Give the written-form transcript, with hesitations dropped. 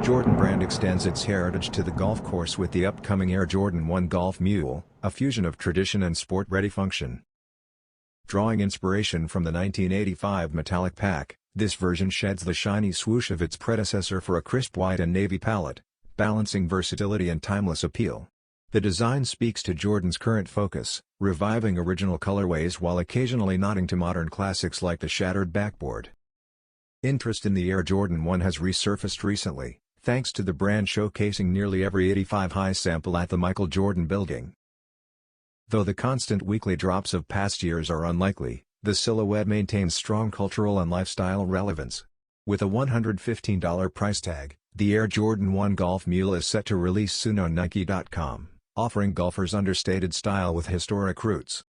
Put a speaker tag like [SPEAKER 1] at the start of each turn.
[SPEAKER 1] Jordan Brand extends its heritage to the golf course with the upcoming Air Jordan 1 Golf Mule, a fusion of tradition and sport-ready function. Drawing inspiration from the 1985 metallic pack, this version sheds the shiny swoosh of its predecessor for a crisp white and navy palette, balancing versatility and timeless appeal. The design speaks to Jordan's current focus, reviving original colorways while occasionally nodding to modern classics like the shattered backboard. Interest in the Air Jordan 1 has resurfaced recently, thanks to the brand showcasing nearly every 85 sample at the Michael Jordan building. Though the constant weekly drops of past years are unlikely, the silhouette maintains strong cultural and lifestyle relevance. With a $115 price tag, the Air Jordan 1 Golf Mule is set to release soon on Nike.com, offering golfers understated style with historic roots.